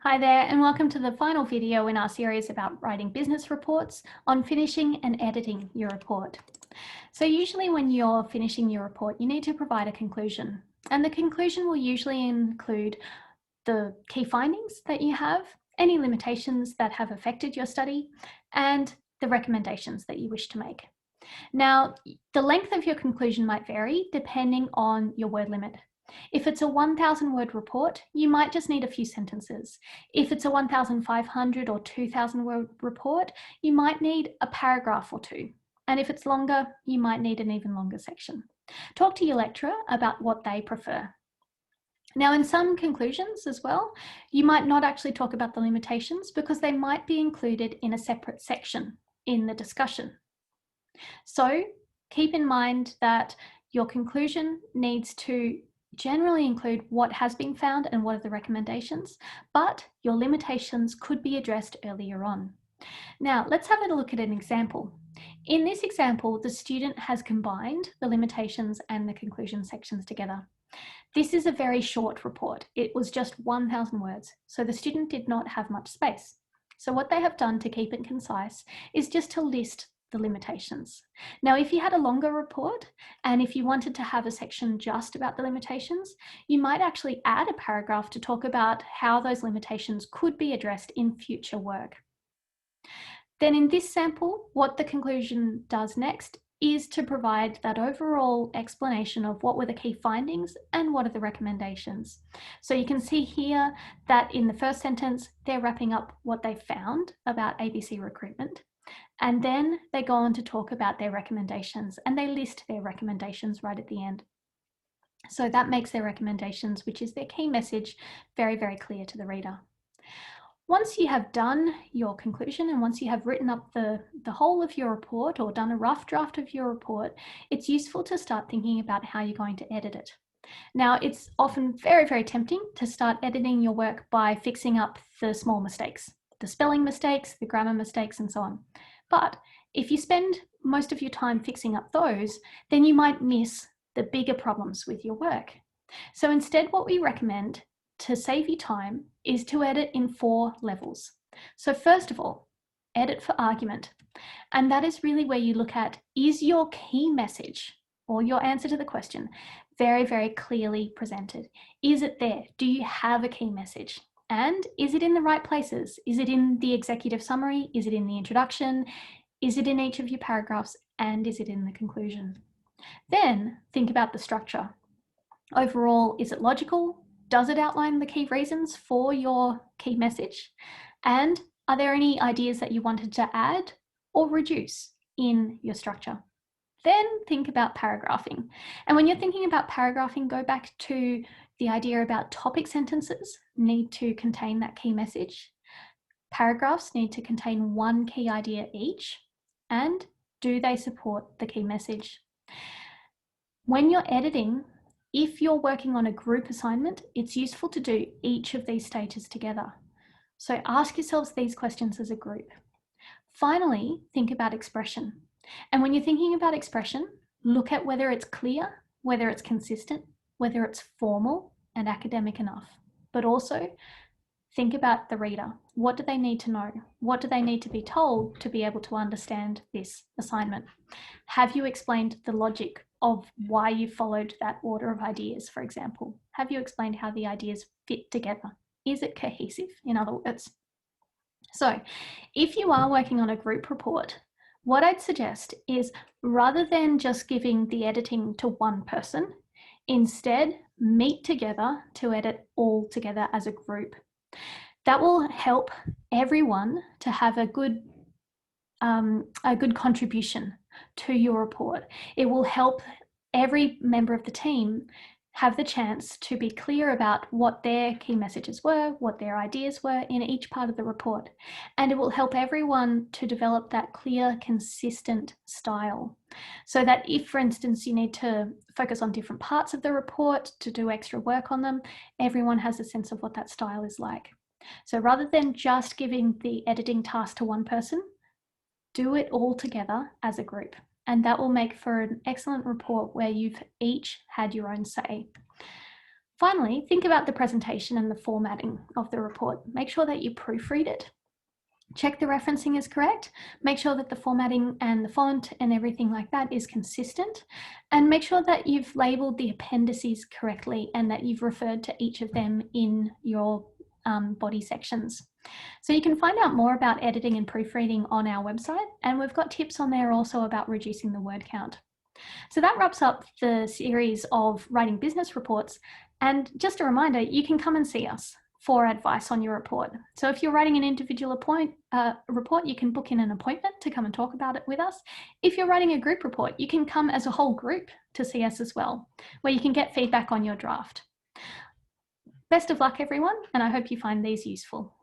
Hi there, and welcome to the final video in our series about writing business reports on finishing and editing your report. So usually when you're finishing your report, you need to provide a conclusion, and the conclusion will usually include the key findings that you have, any limitations that have affected your study, and the recommendations that you wish to make. Now, the length of your conclusion might vary depending on your word limit. If it's a 1,000 word report, you might just need a few sentences. If it's a 1,500 or 2,000 word report, you might need a paragraph or two. And if it's longer, you might need an even longer section. Talk to your lecturer about what they prefer. Now, in some conclusions as well, you might not actually talk about the limitations because they might be included in a separate section in the discussion. So keep in mind that your conclusion needs to generally include what has been found and what are the recommendations, but your limitations could be addressed earlier on. Now, let's have a look at an example. In this example, the student has combined the limitations and the conclusion sections together. This is a very short report. It was just 1,000 words, so the student did not have much space. So what they have done to keep it concise is just to list the limitations. Now, if you had a longer report and if you wanted to have a section just about the limitations, you might actually add a paragraph to talk about how those limitations could be addressed in future work. Then in this sample, what the conclusion does next is to provide that overall explanation of what were the key findings and what are the recommendations. So you can see here that in the first sentence, they're wrapping up what they found about ABC recruitment. And then they go on to talk about their recommendations and they list their recommendations right at the end. So that makes their recommendations, which is their key message, very, very clear to the reader. Once you have done your conclusion and once you have written up the whole of your report or done a rough draft of your report, it's useful to start thinking about how you're going to edit it. Now, it's often very, very tempting to start editing your work by fixing up the small mistakes, the spelling mistakes, the grammar mistakes, and so on. But if you spend most of your time fixing up those, then you might miss the bigger problems with your work. So instead, what we recommend to save you time is to edit in 4 levels. So first of all, edit for argument. And that is really where you look at, is your key message or your answer to the question very, very clearly presented? Is it there? Do you have a key message? And is it in the right places? Is it in the executive summary? Is it in the introduction? Is it in each of your paragraphs? And is it in the conclusion? Then think about the structure. Overall, is it logical? Does it outline the key reasons for your key message? And are there any ideas that you wanted to add or reduce in your structure? Then think about paragraphing. And when you're thinking about paragraphing, go back to the idea about topic sentences need to contain that key message. Paragraphs need to contain one key idea each. And do they support the key message? When you're editing, if you're working on a group assignment, it's useful to do each of these stages together. So ask yourselves these questions as a group. Finally, think about expression. And when you're thinking about expression, look at whether it's clear, whether it's consistent, whether it's formal and academic enough. But also think about the reader. What do they need to know? What do they need to be told to be able to understand this assignment? Have you explained the logic of why you followed that order of ideas, for example? Have you explained how the ideas fit together? Is it cohesive, in other words? So if you are working on a group report, what I'd suggest is rather than just giving the editing to one person, instead meet together to edit all together as a group. That will help everyone to have a good contribution to your report. It will help every member of the team have the chance to be clear about what their key messages were, what their ideas were in each part of the report. And it will help everyone to develop that clear, consistent style. So that if, for instance, you need to focus on different parts of the report to do extra work on them, everyone has a sense of what that style is like. So rather than just giving the editing task to one person, do it all together as a group. And that will make for an excellent report where you've each had your own say. Finally, think about the presentation and the formatting of the report. Make sure that you proofread it. Check the referencing is correct. Make sure that the formatting and the font and everything like that is consistent. And make sure that you've labeled the appendices correctly and that you've referred to each of them in your body sections. So you can find out more about editing and proofreading on our website, and we've got tips on there also about reducing the word count. So that wraps up the series of writing business reports. And just a reminder, you can come and see us for advice on your report. So if you're writing an individual report, you can book in an appointment to come and talk about it with us. If you're writing a group report, you can come as a whole group to see us as well, where you can get feedback on your draft. Best of luck, everyone, and I hope you find these useful.